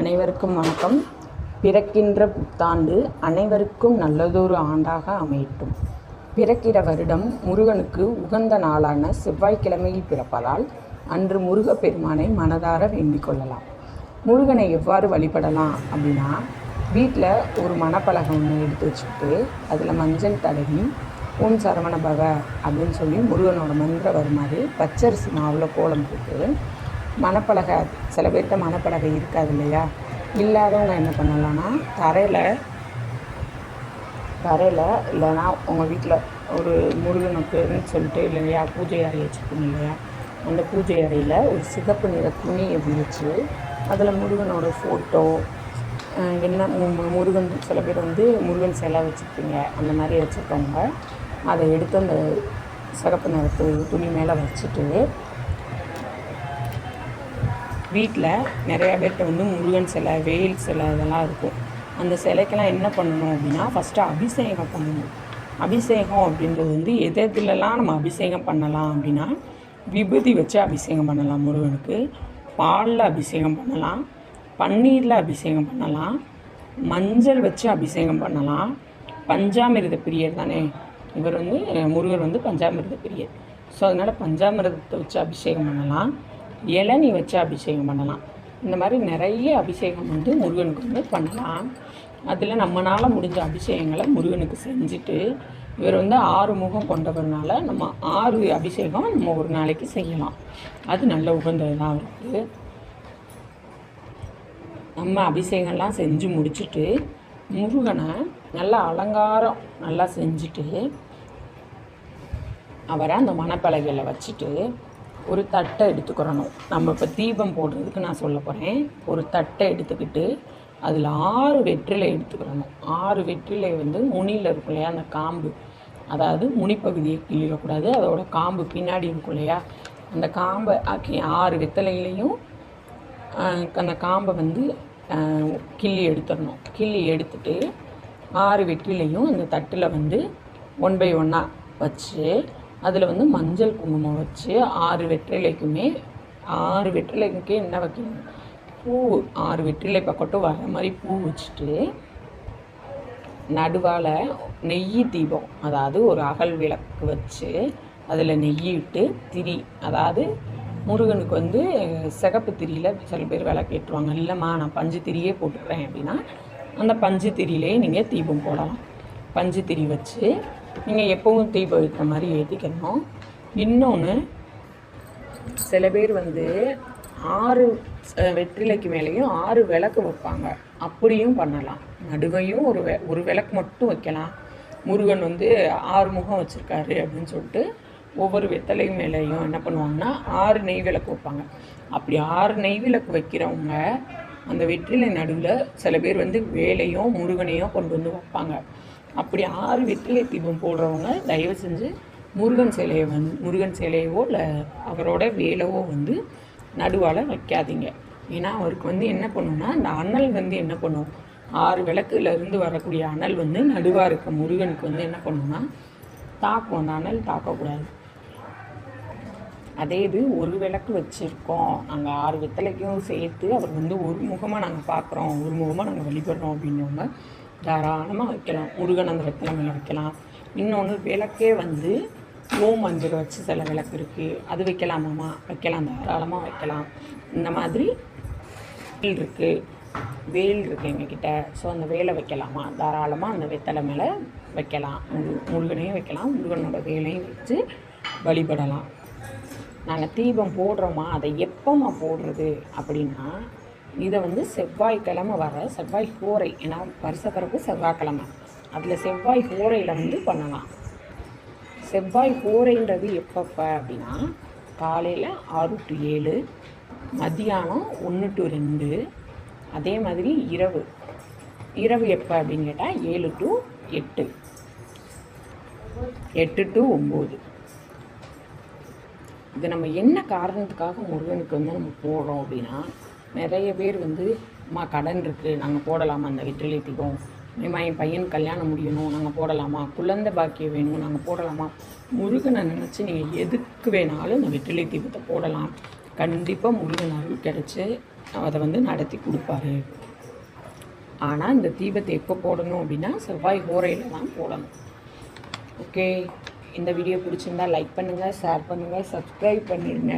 அனைவருக்கும் வணக்கம். பிறக்கின்ற புத்தாண்டு அனைவருக்கும் நல்லதொரு ஆண்டாக அமையட்டும். பிறக்கிற வருடம் முருகனுக்கு உகந்த நாளான செவ்வாய்க்கிழமையில் பிறப்பதால் அன்று முருகப்பெருமானை மனதார வேண்டிக் கொள்ளலாம். முருகனை எவ்வாறு வழிபடலாம் அப்படின்னா, வீட்டில் ஒரு மணப்பலகை ஒன்று எடுத்து வச்சுக்கிட்டு அதில் மஞ்சள் தடவி ஓம் சரவண பவ அப்படின்னு சொல்லி முருகனோட மந்திரம் வருமாறு பச்சரிசி மாவில் கோலம் போட்டு மணப்பலகை, சில பேர்கிட்ட மணப்பலகை இருக்காது இல்லையா, இல்லாதவங்க என்ன பண்ணலான்னா தரையில் இல்லைன்னா உங்கள் வீட்டில் ஒரு முருகனுக்குன்னு சொல்லிட்டு இல்லையா பூஜை அறை வச்சுருக்கீங்க இல்லையா, அந்த பூஜை அறையில் ஒரு சிகப்பு நிற துணியை விரித்து அதில் முருகனோட ஃபோட்டோ என்ன முருகன், சில பேர் முருகன் சிலை வச்சுருப்பீங்க, அந்த மாதிரி வச்சுருக்கவங்க அதை எடுத்து அந்த சிகப்பு நிறத்து துணி மேலே வச்சுட்டு, வீட்டில் நிறையா பேர்கிட்ட முருகன் சிலை, வேல் சிலை இதெல்லாம் இருக்கும். அந்த சிலைக்கெல்லாம் என்ன பண்ணணும் அப்படின்னா, ஃபஸ்ட்டு அபிஷேகம் பண்ணணும். அபிஷேகம் அப்படின்றது எதுலலாம் நம்ம அபிஷேகம் பண்ணலாம் அப்படின்னா, விபூதி வச்சு அபிஷேகம் பண்ணலாம் முருகனுக்கு, பாலில் அபிஷேகம் பண்ணலாம், பன்னீரில் அபிஷேகம் பண்ணலாம், மஞ்சள் வச்சு அபிஷேகம் பண்ணலாம். பஞ்சாமிர்த பிரியர் தானே இவர், முருகர் பஞ்சாமிர்த பிரியர். ஸோ அதனால் பஞ்சாமிர்தத்தை வச்சு அபிஷேகம் பண்ணலாம், இளநீ வச்சு அபிஷேகம் பண்ணலாம். இந்த மாதிரி நிறைய அபிஷேகம் முருகனுக்கு பண்ணலாம். அதில் நம்மளால் முடிஞ்ச அபிஷேகங்களை முருகனுக்கு செஞ்சுட்டு, இவர் 6 முகம் கொண்டவர்னால நம்ம 6 அபிஷேகம் நம்ம ஒரு நாளைக்கு செய்யலாம். அது நல்ல உகந்தது தான் அவருக்கு. நம்ம அபிஷேகம்லாம் செஞ்சு முடிச்சுட்டு முருகனை நல்லா அலங்காரம் நல்லா செஞ்சுட்டு அவரை அந்த மணப்பலகையில் வச்சுட்டு ஒரு தட்டை எடுத்துக்கிறணும். நம்ம இப்போ தீபம் போடுறதுக்கு நான் சொல்ல போகிறேன். ஒரு தட்டை எடுத்துக்கிட்டு அதில் 6 வெற்றிலை எடுத்துக்கிறணும். 6 வெற்றிலை முனியில் இருக்கும் இல்லையா, அந்த காம்பு, அதாவது முனிப்பகுதியை கிள்ளிடக்கூடாது, அதோட காம்பு பின்னாடி இருக்கும் இல்லையா, அந்த காம்பை 6 வெத்தலையிலையும் அந்த காம்பை கிள்ளி எடுத்துடணும். கிள்ளி எடுத்துட்டு 6 வெற்றிலையும் அந்த தட்டில் 1 பை 1 வச்சு அதில் மஞ்சள் குங்குமம் வச்சு 6 வெற்றிலைக்குமே 6 வெற்றிலைக்கே என்ன வைக்கணும், பூ 6 வெற்றிலை பக்கட்டும் வர மாதிரி பூ வச்சுட்டு நடுவால் நெய் தீபம், அதாவது ஒரு அகல் விளக்கு வச்சு அதில் நெய் விட்டு திரி, அதாவது முருகனுக்கு சிகப்பு திரியில் சில பேர் விளக்கு ஏற்றுவாங்க. இல்லைம்மா நான் பஞ்சு திரியே போட்டுக்கிறேன் அப்படின்னா அந்த பஞ்சு திரியிலே நீங்கள் தீபம் போடலாம். பஞ்சு திரி வச்சு நீங்கள் எப்பவும் தீபம் வைக்கிற மாதிரி ஏற்றிக்கணும். இன்னொன்று, சில பேர் 6 வெற்றிலைக்கு மேலேயும் 6 விளக்கு வைப்பாங்க. அப்படியும் பண்ணலாம். நடுவையும் ஒரு விளக்கு மட்டும் வைக்கலாம். முருகன் 6 முகம் வச்சுருக்காரு அப்படின்னு சொல்லிட்டு ஒவ்வொரு வெத்தலை மேலேயும் என்ன பண்ணுவாங்கன்னா 6 நெய் விளக்கு வைப்பாங்க. அப்படி 6 நெய் விளக்கு வைக்கிறவங்க அந்த வெற்றிலை நடுவில் சில பேர் வேலையும் முருகனையும் கொண்டு வைப்பாங்க. அப்படி 6 வெற்றிலை தீபம் போடுறவங்க தயவு செஞ்சு முருகன் சிலையவோ இல்லை அவரோட வேலவோ நடுவால் வைக்காதீங்க. ஏன்னா அவருக்கு என்ன பண்ணுன்னா, அந்த அனல் என்ன பண்ணும், 6 விளக்குலேருந்து வரக்கூடிய அனல் நடுவாக இருக்க முருகனுக்கு என்ன பண்ணுன்னா தாக்கும். அந்த அனல் தாக்கக்கூடாது. அதே இது ஒரு விளக்கு வச்சுருக்கோம், நாங்கள் 6 வெத்தலைக்கும் சேர்த்து அவர் ஒரு முகமாக நாங்கள் பார்க்குறோம், ஒரு முகமாக நாங்கள் வழிபடுறோம் அப்படின்னவங்க தாராளமாக வைக்கலாம். முருகன் அந்த வெத்தலை மேலே வைக்கலாம். இன்னொன்று, விளக்கே ஓம் மஞ்சள் வச்சு சில விளக்கு இருக்குது, அது வைக்கலாமாம்மா, வைக்கலாம், தாராளமாக வைக்கலாம். இந்த மாதிரி வேல் இருக்குது எங்ககிட்ட, ஸோ அந்த வேலை வைக்கலாமா, தாராளமாக அந்த வெத்தலை மேலே வைக்கலாம். முருகனையும் வைக்கலாம், முருகனோட வேலையும் வச்சு வழிபடலாம். நாங்கள் தீபம் போடுறோமா, அதை எப்போம்மா போடுறது அப்படின்னா, இதை செவ்வாய்க்கிழமை வர செவ்வாய் ஹோரை, ஏன்னா வருஷ பிறப்பு செவ்வாய்க்கிழமை, அதில் செவ்வாய் ஹோரையில் பண்ணலாம். செவ்வாய் ஹோரைன்றது எப்பப்போ அப்படின்னா, காலையில் 6 to 7, மத்தியானம் 1 to 2, அதே மாதிரி இரவு எப்போ அப்படின்னு கேட்டால் 7 to 8, 8 to 9. இது நம்ம என்ன காரணத்துக்காக முருகனுக்கு நம்ம போடுறோம் அப்படின்னா, நிறைய பேர் கடன் இருக்குது, நாங்கள் போடலாமா அந்த வெற்றிலை தீபம், என் பையன் கல்யாணம் முடியணும் நாங்கள் போடலாமா, குழந்தை பாக்கியம் வேணும் நாங்கள் போடலாமா, முருகனை நினச்சி நீங்கள் எதுக்கு வேணாலும் இந்த வெற்றிலை தீபத்தை போடலாம். கண்டிப்பாக முருகன் அருள் கிடச்சி அதை வந்து நடத்தி கொடுப்பாரு. ஆனால் இந்த தீபத்தை எப்போ போடணும் அப்படின்னா செவ்வாய் ஹோரையில் தான் போடணும். ஓகே, இந்த வீடியோ பிடிச்சிருந்தா லைக் பண்ணுங்கள், ஷேர் பண்ணுங்கள், சப்ஸ்கிரைப் பண்ணிடுங்க.